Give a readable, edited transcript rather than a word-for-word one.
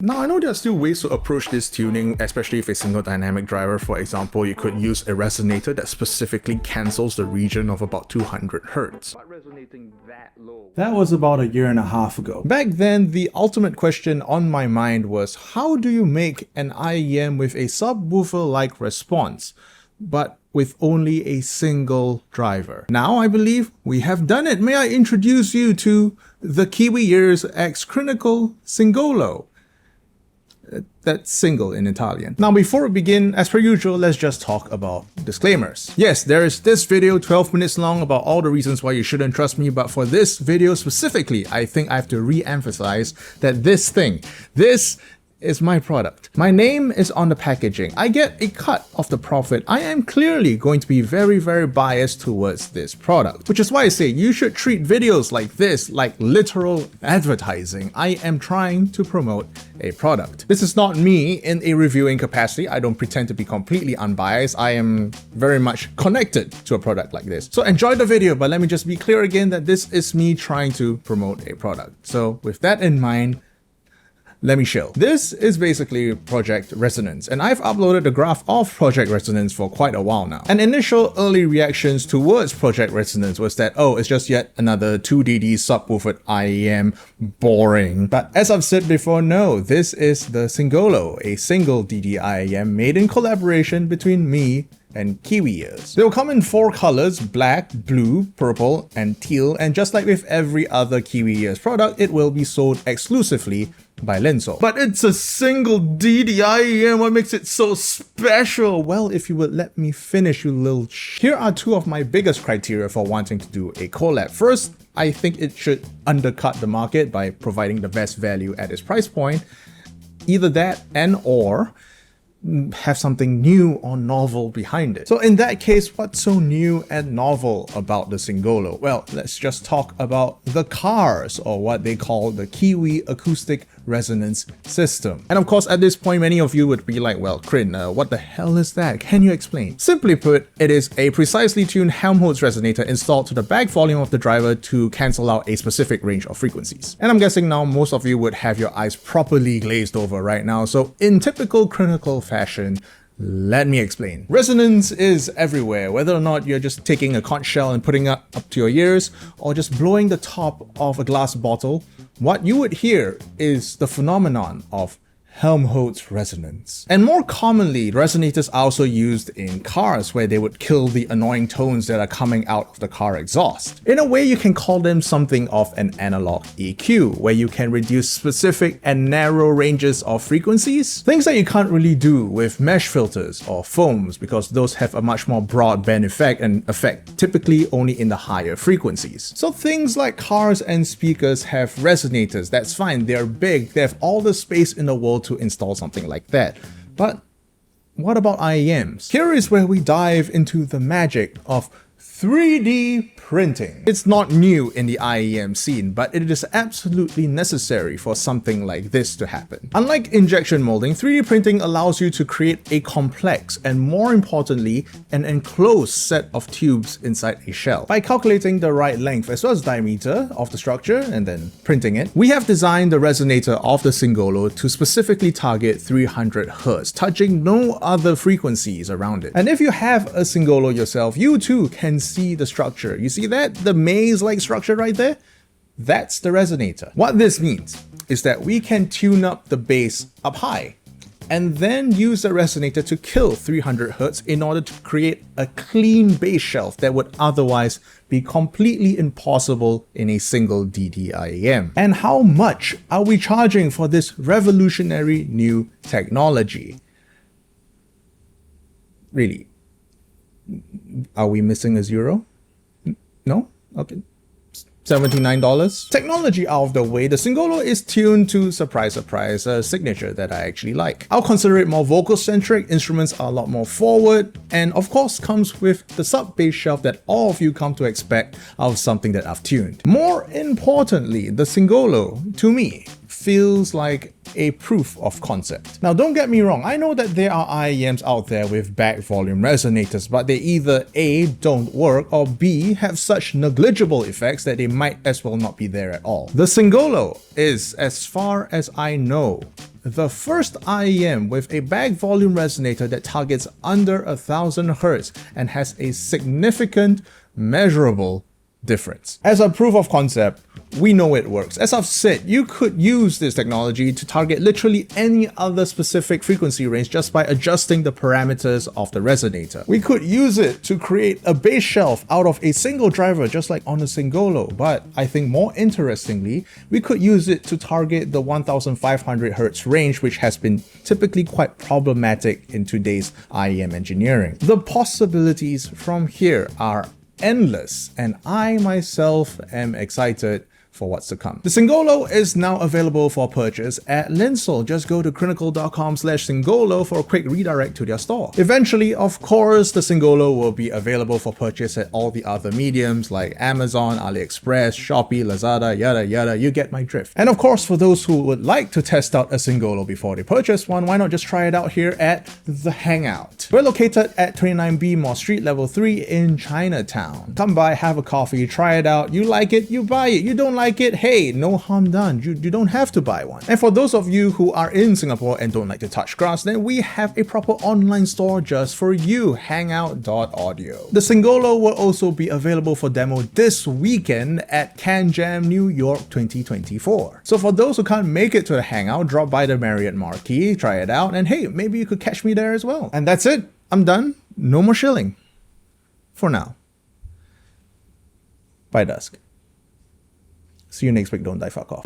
Now, I know there are still ways to approach this tuning, especially if a single dynamic driver. For example, you could use a resonator that specifically cancels the region of about 200 Hz. But resonating that low. That was about a year and a half ago. Back then, the ultimate question on my mind was, how do you make an IEM with a subwoofer-like response, but with only a single driver? Now I believe we have done it. May I introduce you to the Kiwi Ears X Critical Singolo. That's single in Italian. Now, before we begin, as per usual, let's just talk about disclaimers. Yes, there is this video 12 minutes long about all the reasons why you shouldn't trust me, but for this video specifically, I think I have to re-emphasize that this is my product. My name is on the packaging. I get a cut of the profit. I am clearly going to be very biased towards this product, which is why I say you should treat videos like this like literal advertising. I am trying to promote a product. This is not me in a reviewing capacity. I don't pretend to be completely unbiased. I am very much connected to a product like this. So enjoy the video, but let me just be clear again that this is me trying to promote a product. So with that in mind, let me show. This is basically Project Resonance, and I've uploaded a graph of Project Resonance for quite a while now. And initial early reactions towards Project Resonance was that, oh, it's just yet another 2DD subwoofer IEM, boring. But as I've said before, no, this is the Singolo, a single DD IEM made in collaboration between me and Kiwi Ears. They will come in 4 colors: black, blue, purple, and teal, and just like with every other Kiwi Ears product, it will be sold exclusively by Linso. But it's a single DD-IEM, what makes it so special? Well, if you would let me finish, you little Here are 2 of my biggest criteria for wanting to do a collab. First, I think it should undercut the market by providing the best value at its price point. Either that or have something new or novel behind it. So in that case, what's so new and novel about the Singolo? Well, let's just talk about the CARS, or what they call the Kiwi Acoustic Resonance System. And of course, at this point, many of you would be like, well, Crin, what the hell is that? Can you explain? Simply put, it is a precisely tuned Helmholtz resonator installed to the back volume of the driver to cancel out a specific range of frequencies. And I'm guessing now most of you would have your eyes properly glazed over right now. So in typical Critical fashion, let me explain. Resonance is everywhere, whether or not you're just taking a conch shell and putting it up to your ears, or just blowing the top of a glass bottle. What you would hear is the phenomenon of Helmholtz resonance. And more commonly, resonators are also used in cars, where they would kill the annoying tones that are coming out of the car exhaust. In a way, you can call them something of an analog EQ, where you can reduce specific and narrow ranges of frequencies, things that you can't really do with mesh filters or foams, because those have a much more broadband effect and affect typically only in the higher frequencies. So things like cars and speakers have resonators. That's fine, they're big, they have all the space in the world to install something like that. But what about IEMs? Here is where we dive into the magic of 3D printing. It's not new in the IEM scene, but it is absolutely necessary for something like this to happen. Unlike injection molding, 3D printing allows you to create a complex and, more importantly, an enclosed set of tubes inside a shell. By calculating the right length as well as diameter of the structure and then printing it, we have designed the resonator of the Singolo to specifically target 300 Hz, touching no other frequencies around it. And if you have a Singolo yourself, you too can see the structure. You see that? The maze-like structure right there? That's the resonator. What this means is that we can tune up the bass up high and then use the resonator to kill 300 Hz in order to create a clean bass shelf that would otherwise be completely impossible in a single DD-IEM. And how much are we charging for this revolutionary new technology? Really? Are we missing a zero? No? Okay. $79. Technology out of the way, the Singolo is tuned to, surprise, a signature that I actually like. I'll consider it more vocal-centric, instruments are a lot more forward, and of course comes with the sub-bass shelf that all of you come to expect out of something that I've tuned. More importantly, the Singolo, to me, feels like a proof of concept. Now, don't get me wrong, I know that there are IEMs out there with back volume resonators, but they either A, don't work, or B, have such negligible effects that they might as well not be there at all. The Singolo is, as far as I know, the first IEM with a bag volume resonator that targets under 1000 Hz and has a significant, measurable difference. As a proof of concept, we know it works. As I've said, you could use this technology to target literally any other specific frequency range just by adjusting the parameters of the resonator. We could use it to create a bass shelf out of a single driver just like on the Singolo, but I think more interestingly, we could use it to target the 1500 Hz range, which has been typically quite problematic in today's IEM engineering. The possibilities from here are endless, and I myself am excited for what's to come. The Singolo is now available for purchase at Linsol. Just go to critical.com/Singolo for a quick redirect to their store. Eventually, of course, the Singolo will be available for purchase at all the other mediums like Amazon, AliExpress, Shopee, Lazada, yada yada, you get my drift. And of course, for those who would like to test out a Singolo before they purchase one, why not just try it out here at The Hangout. We're located at 29B Moore Street, level 3 in Chinatown. Come by, have a coffee, try it out. You like it, you buy it. You don't like it, hey, no harm done. You don't have to buy one. And for those of you who are in Singapore and don't like to touch grass, then we have a proper online store just for you, hangout.audio. The Singolo will also be available for demo this weekend at CanJam New York 2024. So for those who can't make it to the Hangout, drop by the Marriott Marquis, try it out, and hey, maybe you could catch me there as well. And that's it. I'm done. No more shilling. For now. By dusk. See you next week. Don't die. Fuck off.